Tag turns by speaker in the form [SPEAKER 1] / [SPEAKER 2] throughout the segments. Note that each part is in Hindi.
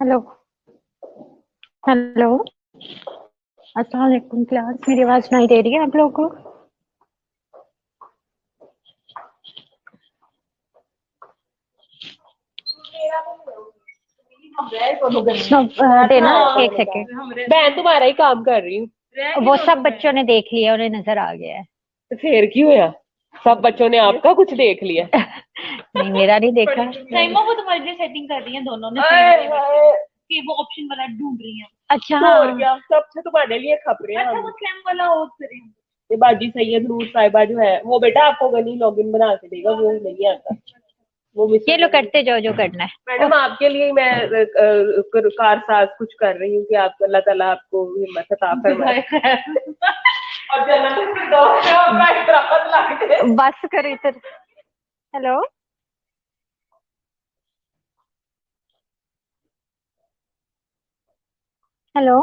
[SPEAKER 1] हेलो। हेलो। अस्सलाम वालेकुम क्लास, मेरी आवाज सुनाई दे रही है आप लोगों को? देना एक सेकेंड।
[SPEAKER 2] मैं तुम्हारा ही काम कर रही हूँ।
[SPEAKER 1] वो सब बच्चों ने देख लिया, उन्हें नजर आ गया है।
[SPEAKER 2] तो फिर क्यों होया? सब बच्चों ने आपका कुछ देख लिया।
[SPEAKER 1] नहीं, मेरा नहीं देखा।
[SPEAKER 3] साइमा वो तुम्हारे लिए सेटिंग कर रही है, दोनों ने कि वो ऑप्शन वाला ढूंढ रही है।
[SPEAKER 1] अच्छा
[SPEAKER 2] तो और क्या, सबसे तुम्हारे लिए खबरें हैं
[SPEAKER 3] अच्छा,
[SPEAKER 2] हम।
[SPEAKER 3] वो स्कैम वाला और करें।
[SPEAKER 2] ये बाजी सैयद नूर साहिबा जो है वो बेटा आपको गनी लॉगिन बना के देगा, वो नहीं आता। वो
[SPEAKER 1] ये लो, करते जाओ जो करना है।
[SPEAKER 2] मैडम आपके लिए मैं कारसाज कुछ कर रही हूँ कि आप अल्लाह ताला आपको हिम्मत अता फरमाए। और जन्नत में फिरदौस में आपका इतराफत लाके।
[SPEAKER 1] बस कर इधर। हेलो। हेलो।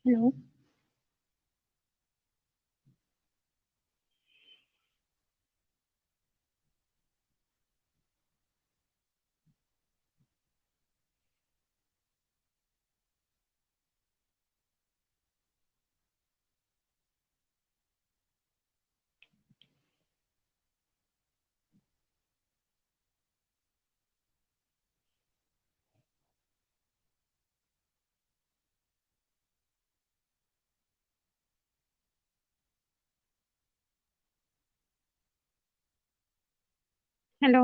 [SPEAKER 1] हेलो। हेलो।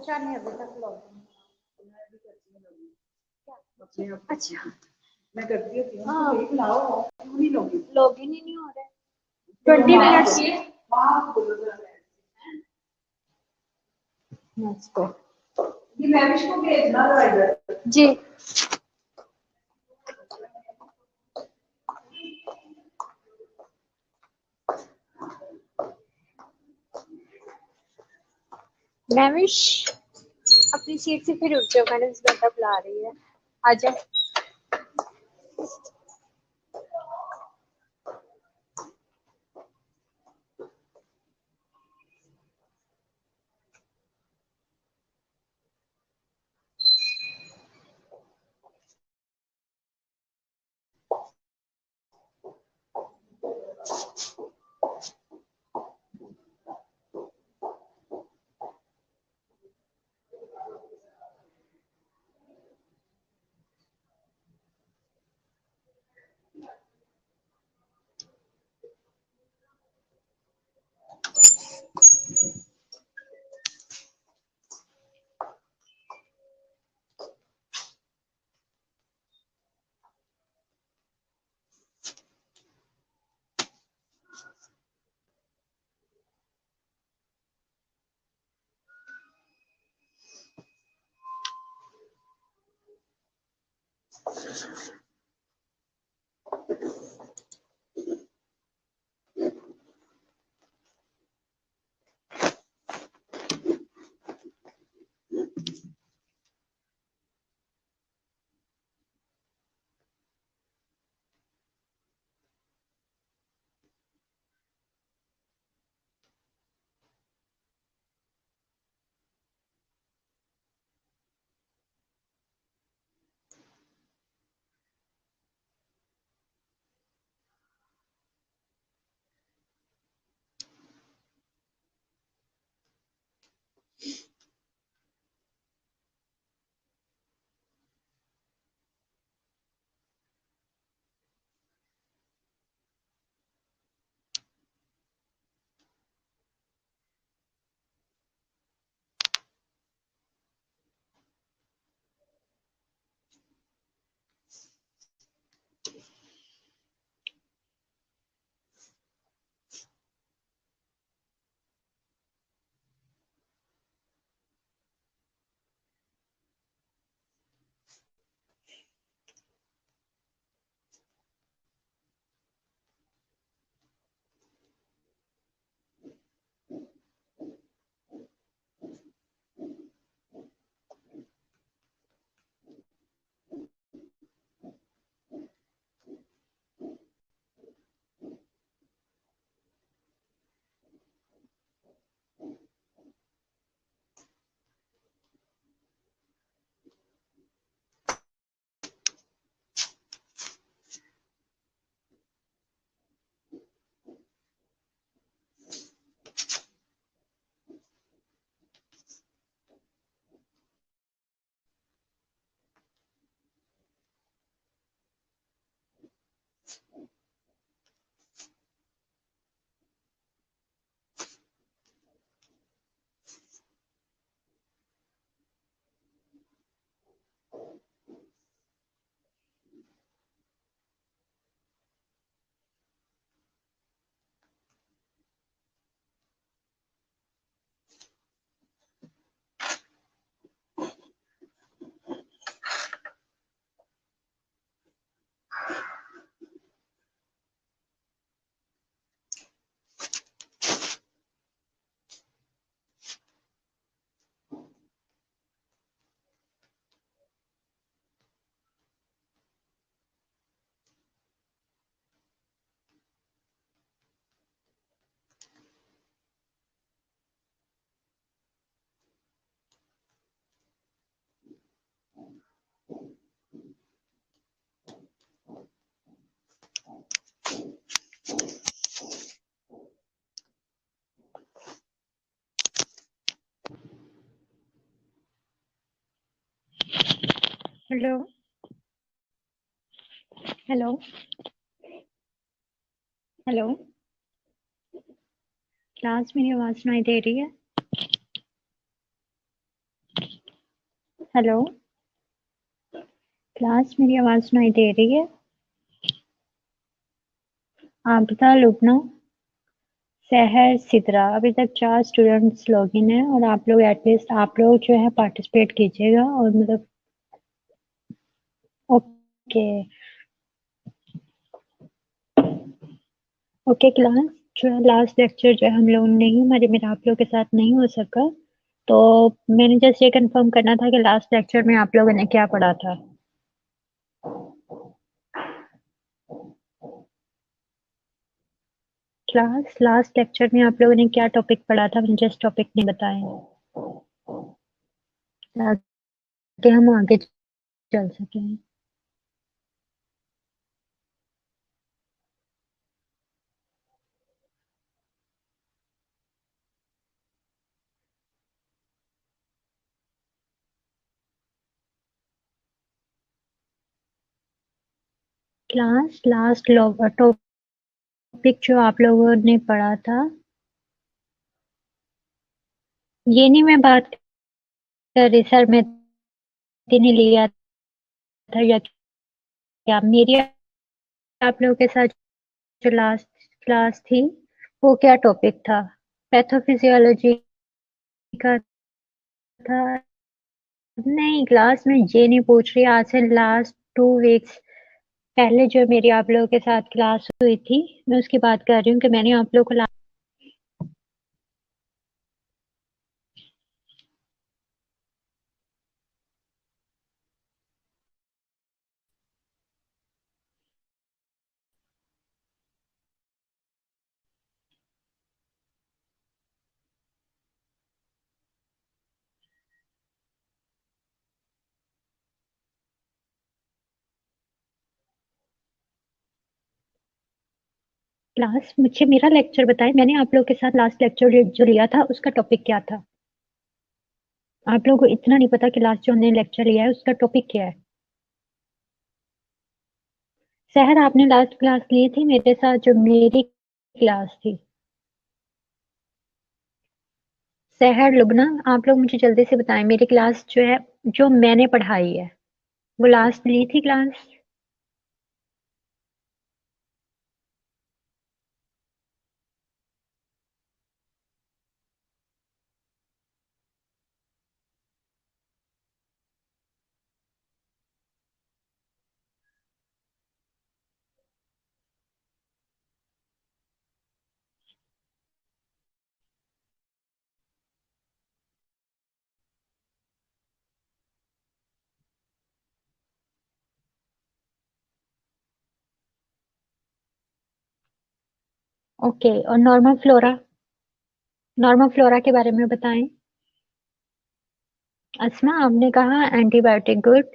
[SPEAKER 1] अच्छा नहीं अभी तक लॉगिन। अच्छा
[SPEAKER 2] मैं करती हूँ
[SPEAKER 1] हाँ
[SPEAKER 2] लॉगिन
[SPEAKER 1] ही नहीं हो रहा है 20 मिनट्स। Let's go.
[SPEAKER 2] ये मैविश को भेजना इधर।
[SPEAKER 1] जी मैविश अपनी सीट से फिर उठ जाओ, मैडम इस बंदा बुला रही है, आजा। हेलो हेलो हेलो, क्लास मेरी आवाज सुनाई दे रही है? हेलो क्लास, मेरी आवाज सुनाई दे रही है? आप बता लुबना, सहर, सिद्रा, अभी तक 4 स्टूडेंट्स लॉगिन हैं और आप लोग एटलीस्ट आप लोग जो है पार्टिसिपेट कीजिएगा और मतलब ओके। ओके क्लास, जो है लास्ट लेक्चर जो है हम लोग नहीं हमारे मेरा आप लोगों के साथ नहीं हो सका, तो मैंने जस्ट ये कंफर्म करना था कि लास्ट लेक्चर में आप लोगों ने क्या पढ़ा था। क्लास, लास्ट लेक्चर में आप लोगों ने क्या टॉपिक पढ़ा था? मुझे जस्ट टॉपिक नहीं बताएं ताकि हम आगे चल सकें। क्लास, लास्ट टॉपिक जो आप लोगों ने पढ़ा था, ये नहीं मैं बात कर रही सर, मैं ने लिया था या क्या मेरी आप लोगों के साथ जो लास्ट क्लास थी वो क्या टॉपिक था? पैथोफिजियोलॉजी का था? नहीं क्लास में ये नहीं पूछ रही, आज से लास्ट 2 वीक्स पहले जो मेरी आप लोगों के साथ क्लास हुई थी मैं उसकी बात कर रही हूँ कि मैंने आप लोगों को क्लास, मुझे मेरा लेक्चर बताएं, मैंने आप लोगों के साथ लास्ट लेक्चर जो लिया था उसका टॉपिक क्या था? आप लोगों को इतना नहीं पता कि लास्ट जो हमने लेक्चर लिया है उसका टॉपिक क्या है? सहर, आपने लास्ट क्लास ली थी मेरे साथ जो मेरी क्लास थी? सहर, लुबना, आप लोग मुझे जल्दी से बताएं मेरी क्लास जो है जो मैंने पढ़ाई है वो लास्ट ली थी क्लास? ओके, और नॉर्मल फ्लोरा के बारे में बताएं। अस्मा, आपने कहा एंटीबायोटिक, गुड।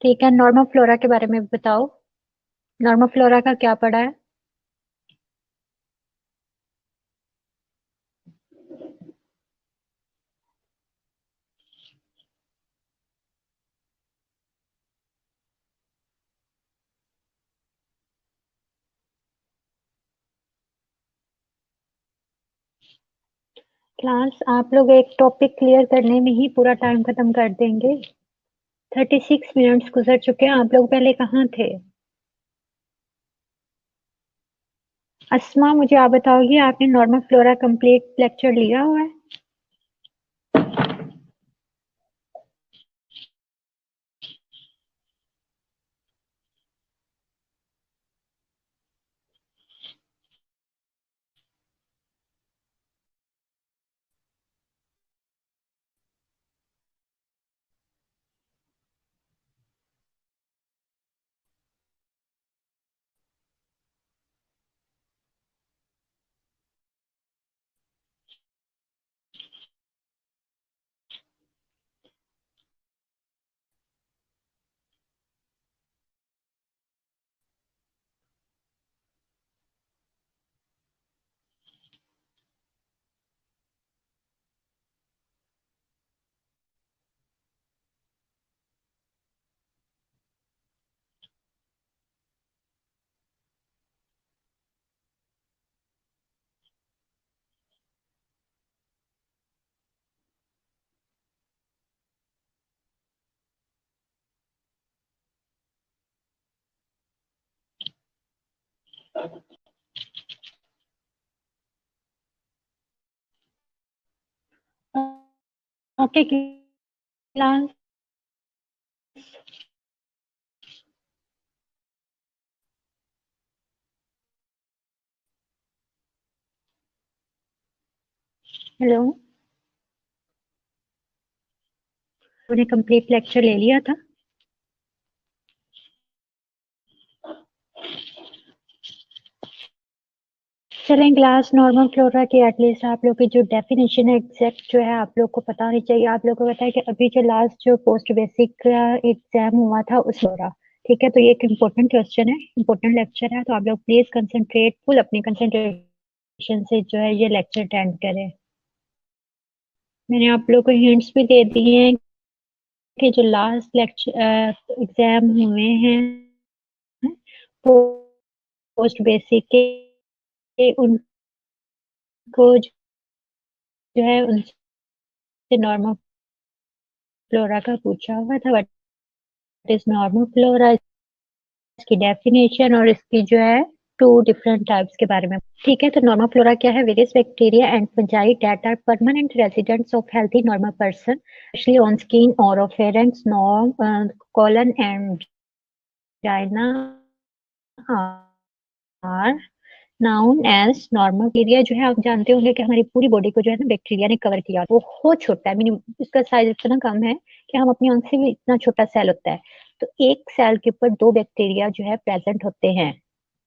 [SPEAKER 1] ठीक है, नॉर्मल फ्लोरा के बारे में बताओ, नॉर्मल फ्लोरा का क्या पढ़ा है? क्लास, आप लोग एक टॉपिक क्लियर करने में ही पूरा टाइम खत्म कर देंगे? 36 मिनट्स गुजर चुके हैं, आप लोग पहले कहाँ थे? अस्मा, मुझे आप बताओगी आपने नॉर्मल फ्लोरा कंप्लीट लेक्चर लिया हुआ है? ओके क्लास, हेलो, उन्हें कंप्लीट लेक्चर ले लिया था। चलें क्लास, नॉर्मल फ्लोरा की एटलीस्ट आप लोग की जो डेफिनेशन है एग्जैक्ट जो है आप लोग को पता होनी चाहिए। आप लोग को पता है कि अभी जो लास्ट जो पोस्ट बेसिक का एग्जाम हुआ था उस फ्लोरा, ठीक है, तो ये एक इम्पोर्टेंट क्वेश्चन है, इम्पोर्टेंट लेक्चर है, तो आप लोग प्लीज कंसंट्रेट, फुल अपनी कंसंट्रेशन से जो है ये लेक्चर अटेंड करें। मैंने आप लोग को हिंट्स भी दे दिए हैं कि जो लास्ट लेक्चर एग्जाम हुए हैं पोस्ट बेसिक के उनको जो है उनसे नॉर्मल फ्लोरा का पूछा हुआ था, व्हाट इज नॉर्मल फ्लोरा, इसकी डेफिनेशन और इसकी जो है 2 डिफरेंट टाइप्स के बारे में, ठीक है। तो नॉर्मल फ्लोरा क्या है? Various bacteria and fungi that are permanent residents of healthy normal person, especially on skin, oropharynx, colon and vagina are known as normal. Bacteria जो है आप जानते होंगे कि हमारी पूरी बॉडी को जो है ना बैक्टीरिया ने कवर किया, बहुत छोटा है, मीनिंग इसका साइज इतना कम है कि हम अपनी आंख से भी इतना छोटा सेल होता है। तो एक सेल के ऊपर 2 बैक्टीरिया जो है प्रेजेंट होते हैं,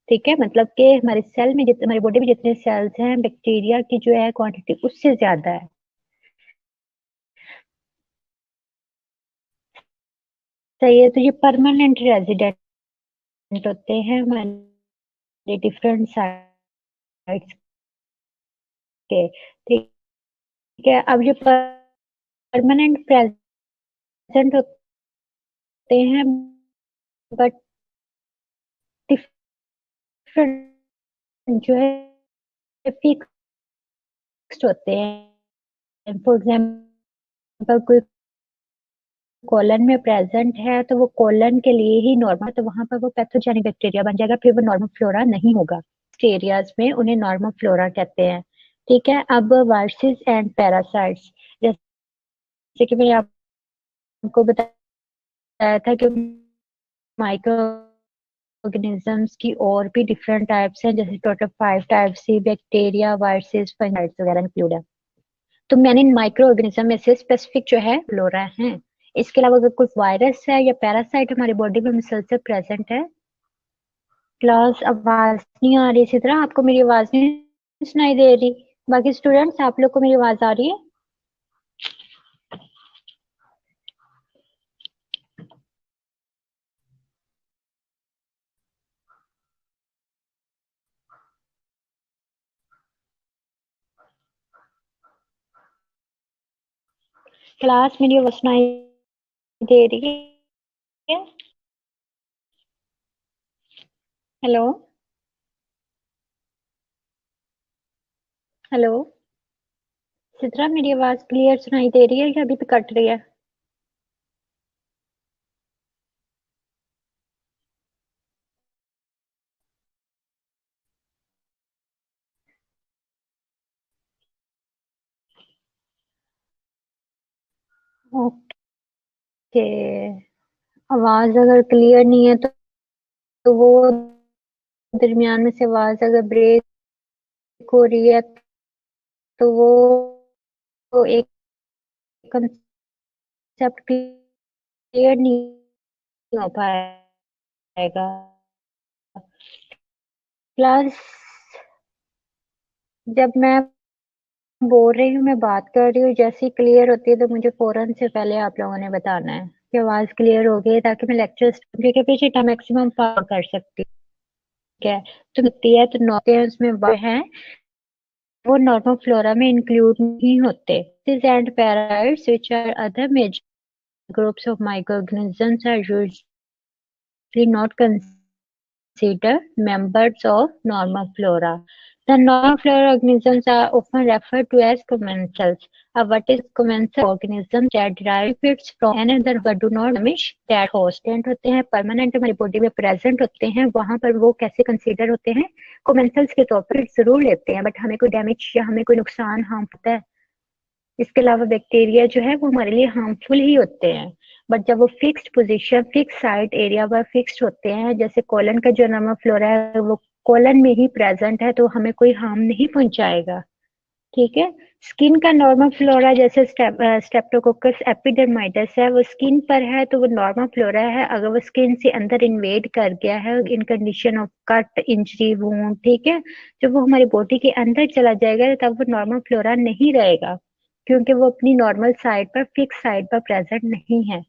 [SPEAKER 1] ठीक है, मतलब कि हमारे सेल में जितने, हमारी बॉडी में जितने सेल्स हैं, बैक्टीरिया की जो है क्वांटिटी उससे ज्यादा है। सही है, तो ये परमानेंट रेजिडेंट होते हैं हमारे डिफरेंट साइट्स के, ठीक है। अब ये परमानेंट प्रेजेंट होते हैं बट डिफरेंट जो है फिक्स्ड होते हैं। फॉर एग्जाम्पल कोई कोलन में प्रेजेंट है तो वो कोलन के लिए ही नॉर्मल, तो वहां पर वो पैथोजेनिक बैक्टीरिया बन जाएगा, फिर वो नॉर्मल फ्लोरा नहीं होगा। एरियाज में उन्हें नॉर्मल फ्लोरा कहते हैं, ठीक है। अब वायरसेस एंड पैरासाइट्स, जैसे कि मैंने आपको बताया था कि माइक्रो ऑर्गेनिजम्स की और भी डिफरेंट टाइप्स हैं, जैसे टोटल 5 टाइप्स ही बैक्टीरिया, वायरसेस, फंगाइड्स वगैरह इंक्लूड है। तो मैंने इन माइक्रो ऑर्गेनिज्म में से स्पेसिफिक जो है फ्लोरा है। इसके अलावा अगर कोई वायरस है या पैरासाइट हमारी बॉडी में मुसलसल प्रेजेंट है। क्लास, आवाज नहीं आ रही, इसी तरह आपको मेरी आवाज नहीं सुनाई दे रही? बाकी स्टूडेंट्स, आप लोग को मेरी आवाज आ रही है? क्लास, मेरी आवाज सुनाई दे रही है? हेलो, हेलो, चित्रा, मेरी आवाज क्लियर सुनाई दे रही है या अभी भी कट रही है? ओके, आवाज अगर क्लियर नहीं है तो वो दरमियान में से आवाज अगर ब्रेक हो रही है तो वो एक कंसेप्ट क्लियर नहीं हो पाएगा। प्लस जब मैं बोल रही हूँ, मैं बात कर रही हूँ, जैसी क्लियर होती है तो मुझे फौरन से पहले आप लोगों ने बताना है कि आवाज क्लियर हो गई, ताकि मैं लेक्चर के पीछे टाइम मैक्सिमम पार कर सकती हूँ, ठीक है। तो होती है तो नॉर्मल में वो है, वो नॉर्मल फ्लोरा में इंक्लूड नहीं होते। And parasites which are other major groups of microorganisms are usually not considered members of normal flora. The non-flora organisms are often referred to as commensals. What is commensal? Organisms that derive fits from another but do not damage that host. होते हैं परमानेंट हमारी बॉडी में प्रेजेंट होते हैं, वहां पर वो कैसे कंसीडर होते हैं? कोमेंसल्स के तौर पर जरूर लेते हैं, बट हमें कोई डैमेज या हमें कोई नुकसान हार्म होता है। इसके अलावा बैक्टीरिया जो है वो हमारे लिए हार्मफुल ही होते हैं, बट जब वो fixed position fix site area पर फिक्स्ड होते हैं, जैसे कोलन का जो नॉर्मल फ्लोरा है वो कोलन में ही प्रेजेंट है, तो हमें कोई हार्म नहीं पहुंचाएगा। ठीक है। स्किन का नॉर्मल फ्लोरा जैसे स्टेप्टोकोकस एपिडर्माइडस है, वो स्किन पर है तो वो नॉर्मल फ्लोरा है। अगर वो स्किन से अंदर इन्वेड कर गया है in condition of cut, injury, wound, ठीक है, जब वो हमारी बॉडी के अंदर चला जाएगा तब वो नॉर्मल फ्लोरा नहीं रहेगा, क्योंकि वो अपनी नॉर्मल साइड पर फिक्स साइड पर प्रेजेंट नहीं है,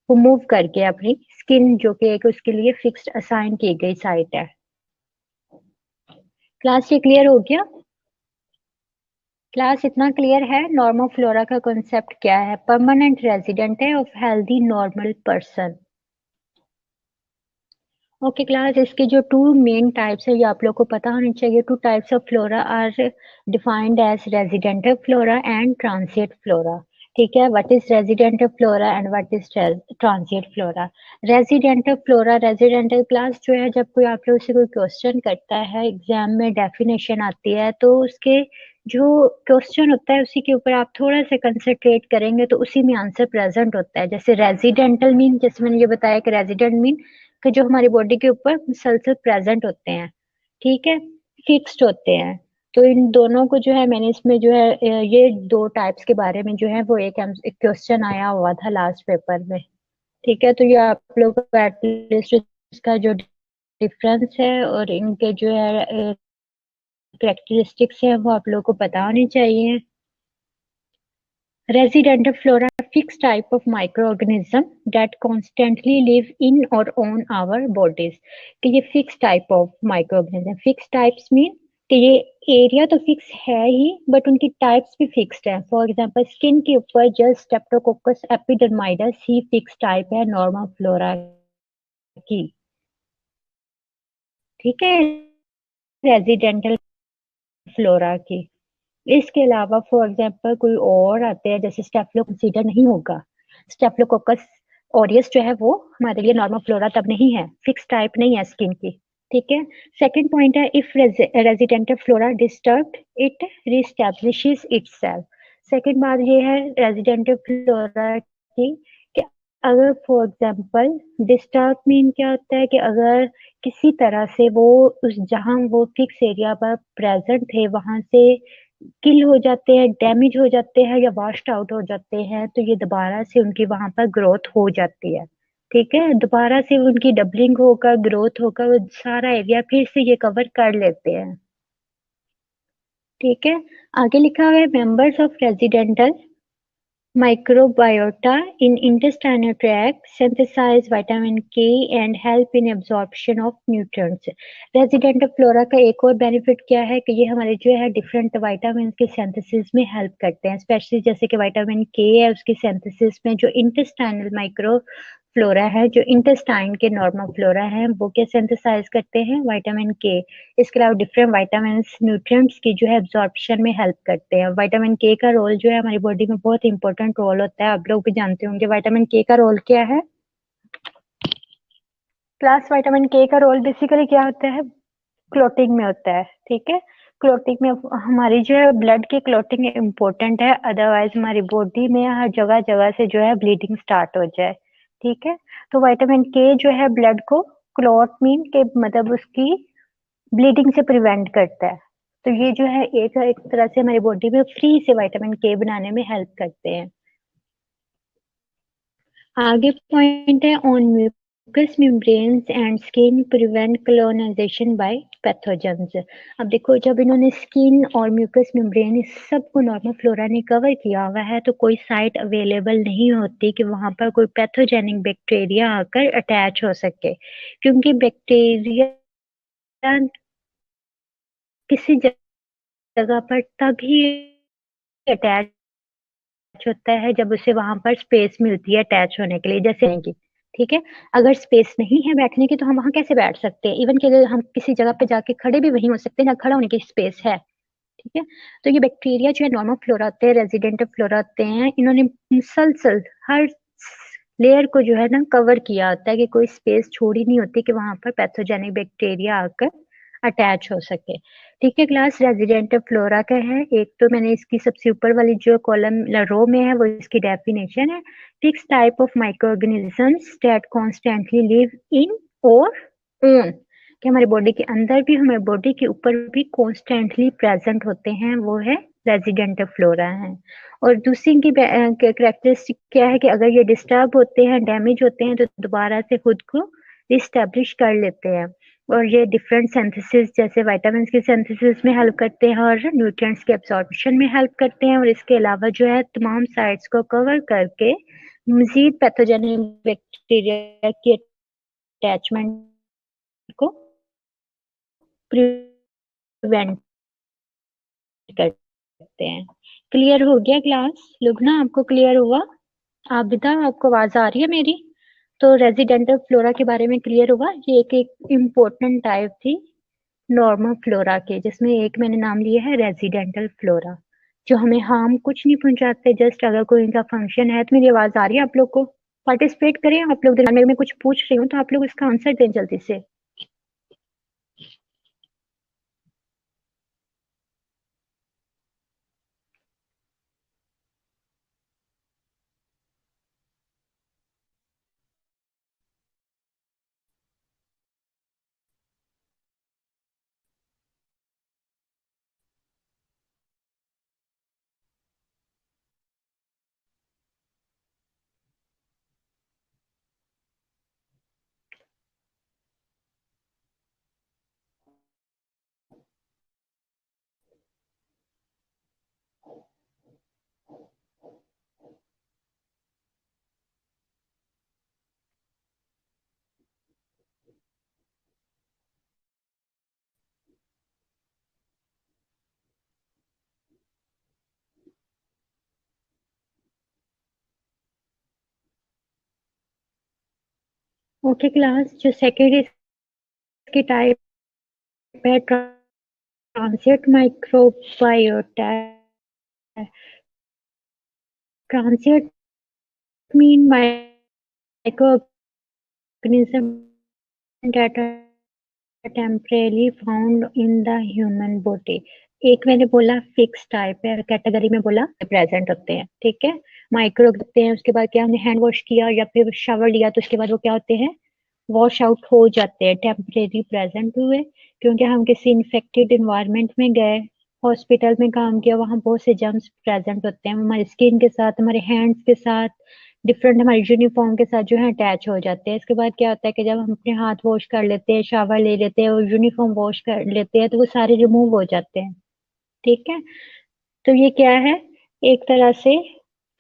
[SPEAKER 1] वो मूव करके अपनी स्किन जो कि एक उसके लिए फिक्स्ड असाइन की गई साइट है। क्लास ये क्लियर हो गया? क्लास इतना क्लियर है? नॉर्मल फ्लोरा का कॉन्सेप्ट क्या है? परमानेंट रेजिडेंट है of healthy normal person. Okay class, इसके जो टू मेन टाइप्स है ये आप लोग को पता होनी चाहिए। Two types of flora are defined as residential flora and transient flora. ठीक है, what is residential flora and what is transient flora? Residential flora, residential class जो है, जब कोई आप लोग से कोई क्वेश्चन करता है एग्जाम में, डेफिनेशन आती है, तो उसके जो क्वेश्चन होता है उसी के ऊपर आप थोड़ा सा कंसंट्रेट करेंगे तो उसी में आंसर प्रेजेंट होता है। जैसे रेजिडेंटल मीन, जैसे मैंने ये बताया कि रेजिडेंट मीन कि जो हमारी बॉडी के ऊपर मुसलसल प्रेजेंट होते हैं, ठीक है, फिक्स्ड होते हैं। तो इन दोनों को जो है मैंने इसमें जो है ये दो टाइप्स के बारे में जो है वो एक क्वेश्चन आया हुआ था लास्ट पेपर में। ठीक है, तो ये आप लोग को एटलीस्ट इसका जो डिफरेंस है और इनके जो है कैरेक्टरिस्टिक्स है वो आप लोग को पता होनी चाहिए। Resident flora, a fixed type of microorganism that constantly live in or on our bodies। कि ये fixed type of microorganism, fixed types mean कि ये एरिया तो फिक्स है ही बट उनकी टाइप्स भी फिक्स्ड है। फॉर एग्जांपल स्किन के ऊपर जस्ट स्टेप्टोकोकस एपिडर्माइडस ही फिक्स टाइप है नॉर्मल फ्लोरा की। ठीक है, रेजिडेंटल फ्लोरा की। इसके अलावा फॉर एग्जांपल कोई और आते हैं, जैसे स्टेफलो कंसीडर नहीं होगा। स्टेफलोकोकस ऑरियस जो है वो हमारे लिए नॉर्मल फ्लोरा तब नहीं है, फिक्स टाइप नहीं है स्किन की। ठीक है, सेकंड पॉइंट है if residential flora disturbed it reestablishes itself. Second बात ये है रेजिडेंटल फ्लोरा की कि अगर फॉर एग्जांपल डिस्टर्ब मीन क्या होता है कि अगर किसी तरह से वो उस जहां वो फिक्स एरिया पर प्रेजेंट थे वहां से किल हो जाते हैं, डैमेज हो जाते हैं या वॉश्ड आउट हो जाते हैं, तो ये दोबारा से उनकी वहां पर ग्रोथ हो जाती है। ठीक है, दोबारा से उनकी डबलिंग होगा, ग्रोथ होगा, वो सारा एरिया फिर से ये कवर कर लेते हैं। ठीक है, आगे लिखा हुआ है members of residential microbiota in intestinal tract synthesize vitamin K and help in absorption of nutrients। Resident flora का एक और बेनिफिट क्या है कि ये हमारे जो है डिफरेंट विटामिन के सिंथेसिस में हेल्प करते हैं, स्पेशली जैसे कि विटामिन के है उसकी सिंथेसिस में। जो इंटेस्टाइनल माइक्रो फ्लोरा है, जो इंटेस्टाइन के नॉर्मल फ्लोरा है, वो क्या सिंथेसाइज करते हैं? विटामिन के। इसके अलावा डिफरेंट विटामिन न्यूट्रिएंट्स की जो है एब्जॉर्प्शन में हेल्प करते हैं। विटामिन के का रोल जो है हमारी बॉडी में बहुत इंपॉर्टेंट रोल होता है, आप लोग भी जानते होंगे। विटामिन के का रोल क्या है क्लास? विटामिन के का रोल बेसिकली क्या होता है? क्लोटिंग में होता है। ठीक है, क्लोटिंग में हमारी जो है ब्लड की क्लोटिंग इम्पोर्टेंट है, अदरवाइज हमारी बॉडी में हर जगह जगह से जो है ब्लीडिंग स्टार्ट हो जाए। ठीक है, तो विटामिन के जो है ब्लड को क्लॉट मीन के मतलब उसकी ब्लीडिंग से प्रिवेंट करता है। तो ये जो है एक तरह से हमारी बॉडी में फ्री से विटामिन के बनाने में हेल्प करते हैं। आगे पॉइंट है on mucus membranes and skin prevent colonization by pathogens. अब देखो, जब इन्होंने स्किन और म्यूकस मेम्ब्रेन इस सब को नॉर्मल फ्लोरा ने कवर किया हुआ है, तो कोई साइट अवेलेबल नहीं होती कि वहां पर कोई पैथोजेनिक बैक्टीरिया आकर अटैच हो सके, क्योंकि बैक्टीरिया किसी जगह पर तभी अटैच होता है जब उसे वहां पर स्पेस मिलती है अटैच होने के लिए। जैसे कि ठीक है। अगर स्पेस नहीं है बैठने की तो हम वहां कैसे बैठ सकते हैं, इवन के हम किसी जगह पे जाके खड़े भी वहीं हो सकते हैं जहाँ खड़ा होने की स्पेस है। ठीक है। तो ये बैक्टीरिया जो है नॉर्मल फ्लोरा होते हैं, रेजिडेंट फ्लोरा होते हैं, इन्होंने मुसलसल हर लेयर को जो है ना कवर किया होता है कि कोई स्पेस छोड़ी नहीं होती कि वहां पर पैथोजेनिक बैक्टीरिया आकर अटैच हो सके। ठीक है क्लास, रेजिडेंट फ्लोरा का है। एक तो मैंने इसकी सबसे ऊपर वाली जो कॉलम रो में है वो इसकी डेफिनेशन है, fix type of micro organisms that constantly live in और ऑन, कि हमारी बॉडी के अंदर भी हमारी बॉडी के ऊपर भी कॉन्स्टेंटली प्रेजेंट होते हैं, वो है रेजिडेंट फ्लोरा है। और दूसरी इनकी कैरेक्टरिस्टिक क्या है कि अगर ये डिस्टर्ब होते हैं, डैमेज होते हैं, तो दोबारा से खुद को रिस्टैब्लिश कर लेते हैं। और ये डिफरेंट सिंथेसिस जैसे विटामिन की सिंथेसिस में हेल्प करते हैं और न्यूट्रिएंट्स के एब्जॉर्प्शन में हेल्प करते हैं। और इसके अलावा जो है तमाम साइट्स को कवर करके मजीद पैथोजेनिक बैक्टीरिया की अटैचमेंट को प्रिवेंट करते हैं। क्लियर हो गया क्लास? लुगना आपको क्लियर हुआ? आप बताओ, आपको आवाज आ रही है मेरी? तो रेजिडेंटल फ्लोरा के बारे में क्लियर हुआ। ये एक इम्पोर्टेंट टाइप थी नॉर्मल फ्लोरा के, जिसमें एक मैंने नाम लिया है रेजिडेंटल फ्लोरा, जो हमें हार्म कुछ नहीं पहुंचाते, जस्ट अगर कोई इनका फंक्शन है। तो मेरी आवाज आ रही है आप लोग को? पार्टिसिपेट करें आप लोग, दिमाग में कुछ पूछ रही हूँ तो आप लोग इसका आंसर दें जल्दी से। ओके क्लास, जो सेकेंड इसकी टाइप है transient microbiota. Transient mean microorganism that are temporarily found in the human body। एक मैंने बोला फिक्स टाइप है, कैटेगरी में बोला प्रेजेंट होते हैं। ठीक है, माइक्रो होते हैं, उसके बाद क्या हमने हैंड वॉश किया या फिर शावर लिया तो उसके बाद वो क्या होते हैं, वॉश आउट हो जाते हैं, टेम्परेरी प्रेजेंट हुए, क्योंकि हम किसी इन्फेक्टेड इन्वायरमेंट में गए, हॉस्पिटल में काम किया, वहां बहुत से जर्म्स प्रेजेंट होते हैं, हमारी स्किन के साथ, हमारे हैंड्स के साथ, डिफरेंट हमारे यूनिफॉर्म के साथ जो है अटैच हो जाते हैं। इसके बाद क्या होता है कि जब हम अपने हाथ वॉश कर लेते हैं, शावर ले लेते हैं और यूनिफॉर्म वॉश कर लेते हैं तो वो सारे रिमूव हो जाते हैं। ठीक है, तो ये क्या है, एक तरह से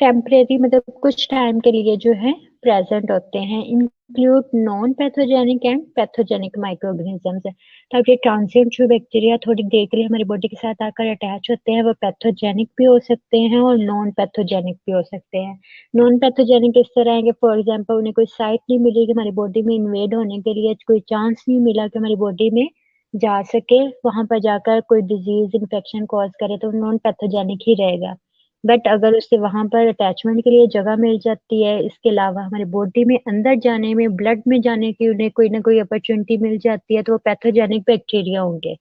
[SPEAKER 1] टेम्परेरी, मतलब कुछ टाइम के लिए जो है प्रेजेंट होते हैं। Include non pathogenic and pathogenic microorganisms है। तो अब ये ट्रांसिएंट जो बैक्टीरिया थोड़ी देर के लिए हमारी बॉडी के साथ आकर अटैच होते हैं, वो पैथोजेनिक भी हो सकते हैं और नॉन पैथोजेनिक भी हो सकते हैं। नॉन पैथोजेनिक इस तरह है कि फॉर एग्जाम्पल उन्हें कोई साइट नहीं मिली कि हमारी बॉडी में इन्वेड होने के लिए, कोई चांस नहीं मिला कि हमारी बॉडी में जा सके, वहां पर जाकर कोई डिजीज इन्फेक्शन कॉज करे, तो नॉन पैथोजेनिक ही रहेगा। बट अगर उससे वहां पर अटैचमेंट के लिए जगह मिल जाती है, इसके अलावा हमारे बॉडी में अंदर जाने में, ब्लड में जाने की उन्हें कोई ना कोई अपॉर्चुनिटी मिल जाती है, तो वो पैथोजेनिक बैक्टीरिया होंगे।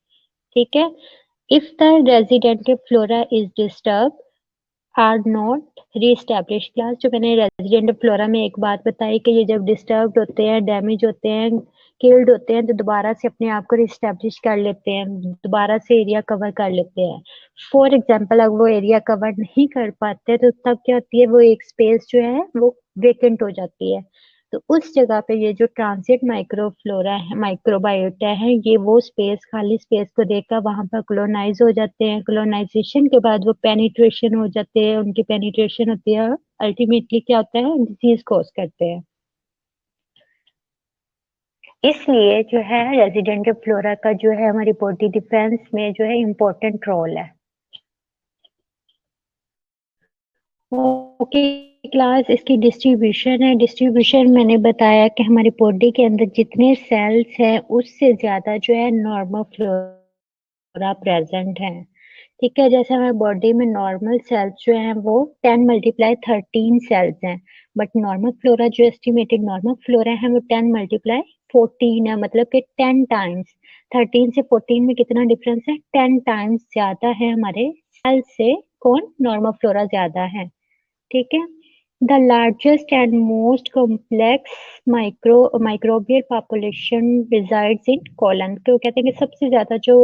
[SPEAKER 1] ठीक है, if the resident flora is disturb or not reestablish class, जो मैंने रेजिडेंट फ्लोरा में एक बात बताई कि ये जब डिस्टर्ब होते हैं, डैमेज होते हैं, किल्ड होते हैं, तो दोबारा से अपने आप को रिस्टैब्लिश कर लेते हैं, दोबारा से एरिया कवर कर लेते हैं। फॉर एग्जाम्पल अगर वो एरिया कवर नहीं कर पाते तो तब क्या होती है, वो एक स्पेस जो है वो वेकेंट हो जाती है। तो उस जगह पे ये जो ट्रांसिएंट माइक्रोफ्लोरा है, माइक्रोबायोटा है, ये वो स्पेस, खाली स्पेस को देखकर वहां पर कॉलोनाइज हो जाते हैं। कॉलोनाइजेशन के बाद वो पेनिट्रेशन हो जाते हैं, उनकी पेनिट्रेशन होती है, अल्टीमेटली क्या होता है, डिजीज कॉज करते हैं। इसलिए जो है रेजिडेंट फ्लोरा का जो है हमारी बॉडी डिफेंस में जो है इम्पोर्टेंट रोल है। ओके क्लास, इसकी डिस्ट्रीब्यूशन है। डिस्ट्रीब्यूशन मैंने बताया कि हमारी बॉडी के अंदर जितने सेल्स हैं उससे ज्यादा जो है नॉर्मल फ्लोरा प्रेजेंट है। ठीक है, जैसे हमारे बॉडी में नॉर्मल सेल्स जो हैं वो 10 × 13 सेल्स हैं, बट नॉर्मल फ्लोरा जो एस्टिमेटेड नॉर्मल फ्लोरा है वो 10 × 14 है, मतलब कि 10 टाइम्स। 13 से 14 में कितना डिफरेंस है? 10 टाइम्स ज्यादा है हमारे सेल से कौन? नॉर्मल फ्लोरा ज्यादा है। ठीक है, the largest and most complex microbial population resides in colon. तो कहते हैं कि सबसे ज्यादा जो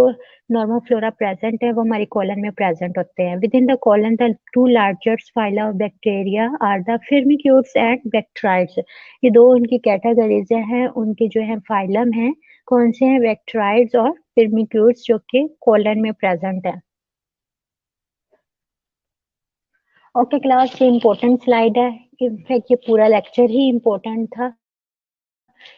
[SPEAKER 1] नॉर्मल फ्लोरा प्रेजेंट है वो हमारी कॉलन में प्रेजेंट होते हैं। Within the colon the two largest phyla of bacteria are the Firmicutes and Bacteroides. ये दो उनकी कैटेगरीज हैं, उनके जो है फाइलम है कौन से हैं? बैक्टीराइड्स और फिर्मिक्यूट्स, जो कि कॉलन में प्रेजेंट है। ओके क्लास, ये इम्पोर्टेंट स्लाइड है, इनफैक्ट ये पूरा लेक्चर ही इम्पोर्टेंट था।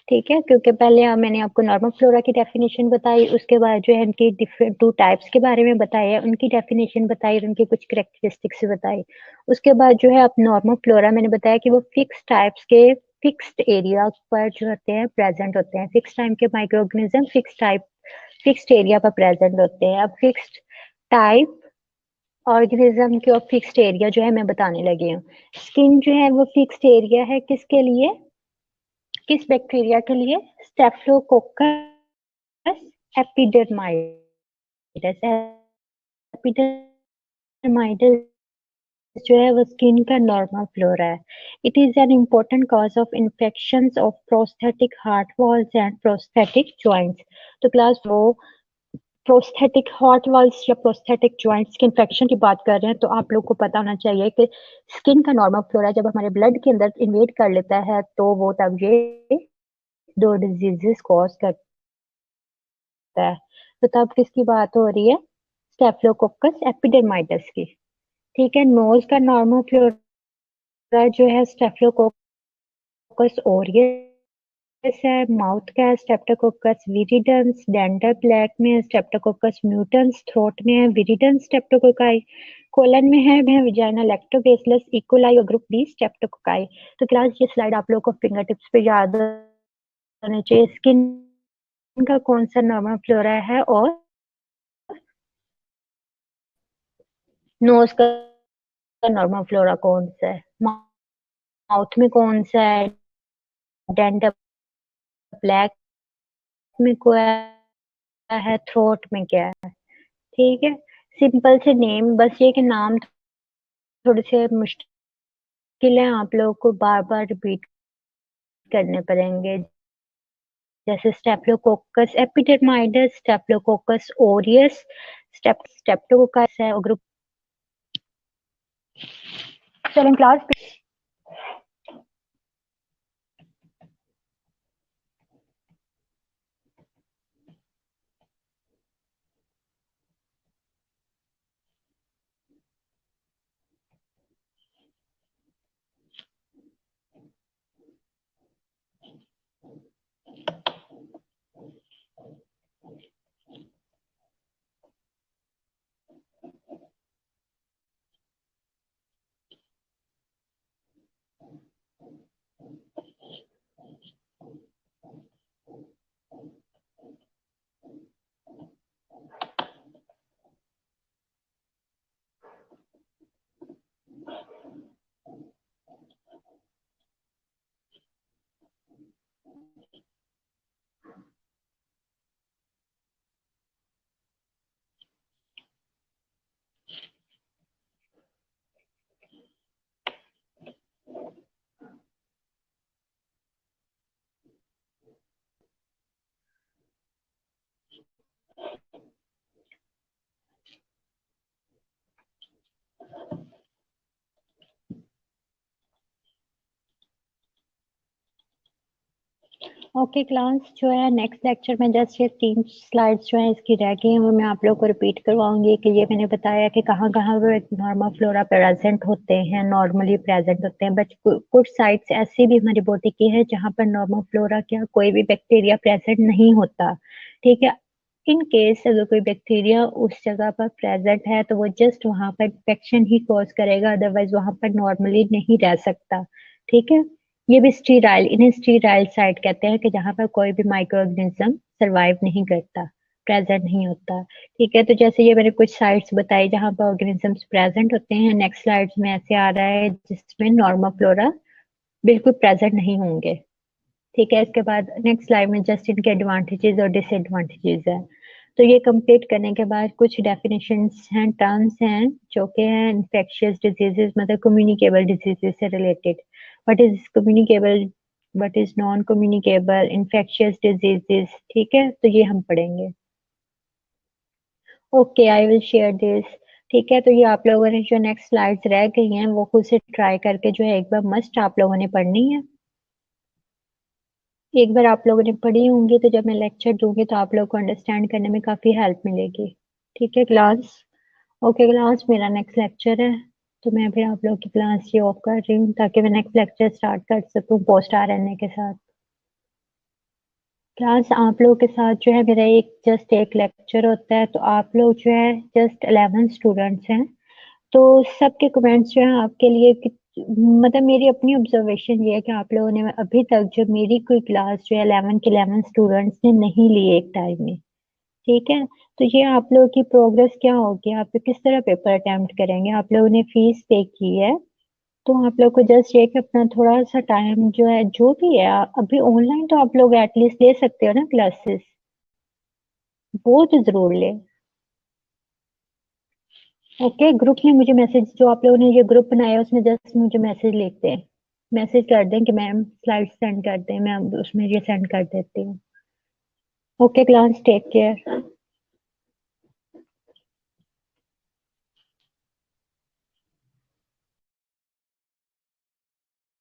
[SPEAKER 1] ठीक है, क्योंकि पहले मैंने आपको नॉर्मल फ्लोरा की डेफिनेशन बताई, उसके बाद जो है इनकी डिफरेंट 2 टाइप्स के बारे में बताया, उनकी डेफिनेशन बताई और उनकी कुछ करेक्टरिस्टिक्स बताई। उसके बाद जो है आप नॉर्मल फ्लोरा मैंने बताया कि वो फिक्स टाइप्स के फिक्स्ड एरिया पर जो होते हैं प्रेजेंट होते हैं। फिक्स टाइम के माइक्रो ऑर्गेनिज्म फिक्स्ड एरिया पर प्रेजेंट होते हैं। अब फिक्स्ड टाइप ऑर्गेनिज्म के और फिक्स्ड एरिया जो है मैं बताने लगी हूँ। स्किन जो है वो फिक्स्ड एरिया है किसके लिए? किस बैक्टीरिया के लिए? स्टेफिलोकोकस एपिडर्माइडस। एपिडर्माइडस जो है वो स्किन का नॉर्मल फ्लोरा है। It is an important cause of infections of prosthetic heart walls and prosthetic joints. तो क्लास वो प्रोस्थेटिक हार्ट वाल्स या प्रोस्थेटिक जॉइंट्स के इन्फेक्शन की बात कर रहे हैं, तो आप लोग को पता होना चाहिए कि स्किन का नॉर्मल फ्लोरा जब हमारे ब्लड के अंदर इन्वेड कर लेता है तो वो तब ये दो डिजीजेस कॉज करता है। तो तब किसकी बात हो रही है? स्टेफिलोकोकस एपिडर्माइडस की। ठीक है, नोज का नॉर्मल फ्लोरा जो है स्टेफिलोकोकस ओरियस है। माउथ का है स्टेप्टोकोकस विरिडेंस। डेंटल प्लेक में है स्टेप्टोकोकस म्यूटेंस। थ्रोट में है विरिडेंस स्टेप्टोकोकाई। कोलन में है वह विजाइना लैक्टोबैसिलस इकोलाई और ग्रुप बी स्टेप्टोकोकाई। तो क्लास ये स्लाइड आप लोगों को फिंगर टिप्स पे याद होना चाहिए। स्किन का कौन सा नॉर्मल फ्लोरा है और नोज का नॉर्मल फ्लोरा कौन सा है? माउथ में कौन सा है? डेंटल ब्लैक में क्या है? थ्रोट में क्या है? ठीक है, सिंपल से नेम, बस ये कि नाम थोड़े से मुश्किल है, आप लोगों को बार बार रिपीट करने पड़ेंगे। जैसे स्टेप्टोकोकस एपिडर्माइडस, स्टेप्टोकोकस ओरियस, स्टेप्टोकोकस है और ग्रुप। चलें क्लास। ओके क्लास, जो है नेक्स्ट लेक्चर में जस्ट ये 3 स्लाइड्स जो है इसकी रह गई हैं वो मैं आप लोगों को रिपीट करवाऊंगी कि ये मैंने बताया कि कहाँ कहाँ वो नॉर्मल फ्लोरा प्रेजेंट होते हैं, नॉर्मली प्रेजेंट होते हैं, बट कुछ साइट्स ऐसी भी हमारी बॉडी की है जहाँ पर नॉर्मल फ्लोरा क्या कोई भी बैक्टीरिया प्रेजेंट नहीं होता। ठीक है, इन केस अगर कोई बैक्टीरिया उस जगह पर प्रेजेंट है तो वो जस्ट वहां पर इन्फेक्शन ही कॉज करेगा, अदरवाइज वहां पर नॉर्मली नहीं रह सकता। ठीक है, ये भी स्टीराइल, इन्हें स्टीराइल साइट कहते हैं कि जहां पर कोई भी माइक्रो ऑर्गेनिज्म सर्वाइव नहीं करता, प्रेजेंट नहीं होता। ठीक है, तो जैसे ये मैंने कुछ साइट्स बताई जहां पर ऑर्गेनिजम्स प्रेजेंट होते हैं। नेक्स्ट स्लाइड्स में ऐसे आ रहा है जिसमें नॉर्मल फ्लोरा बिल्कुल प्रेजेंट नहीं होंगे। ठीक है, इसके बाद नेक्स्ट स्लाइड में जस्ट इनके एडवांटेजेस और डिसएडवांटेजेस है। तो ये कंप्लीट करने के बाद कुछ डेफिनेशंस हैं, टर्म्स हैं जो कि हैं इन्फेक्शियस डिजीजेस, मतलब कम्युनिकेबल डिजीजेस से related. What is communicable, what is non communicable, infectious diseases. ठीक है, तो ये हम पढ़ेंगे। Okay, I will share this. ठीक है, तो ये आप लोगों ने जो नेक्स्ट स्लाइड्स रह गई हैं वो खुद से ट्राई करके जो है एक बार मस्ट आप लोगों ने पढ़नी है। एक बार आप लोगों ने पढ़ी होंगी तो जब मैं लेक्चर दूंगी तो आप लोगों को अंडरस्टैंड करने में काफी हेल्प मिलेगी। ठीक है क्लास? ओके क्लास, मेरा नेक्स्ट लेक्चर है तो मैं फिर आप लोगों की क्लास ये ऑफ कर रही हूँ ताकि मैं नेक्स्ट लेक्चर स्टार्ट कर सकूँ पोस्ट आरएनए के साथ। क्लास आप लोगों के साथ जो है मेरा जस्ट एक लेक्चर होता है, तो आप लोग जो है जस्ट 11 स्टूडेंट्स हैं। तो सबके कमेंट्स जो है आपके लिए मतलब मेरी अपनी ऑब्जर्वेशन ये है कि आप लोगों ने अभी तक जो मेरी कोई क्लास जो है 11 के 11 स्टूडेंट्स ने नहीं ली एक टाइम में। ठीक है, तो ये आप लोगों की प्रोग्रेस क्या होगी, आप किस तरह पेपर अटेम्प्ट करेंगे। आप लोगों ने फीस पे की है तो आप लोग को जस्ट ये कि अपना थोड़ा सा टाइम जो है जो भी है अभी ऑनलाइन तो आप लोग एटलीस्ट ले सकते हो ना क्लासेस, वो तो जरूर ले। ओके, ग्रुप में मुझे मैसेज, जो आप लोगों ने ये ग्रुप बनाया है उसमें जस्ट मुझे मैसेज लिखते हैं, मैसेज कर दें कि मैम स्लाइड सेंड कर दें, मैं उसमें ये सेंड कर देती हूँ। Okay class, take care.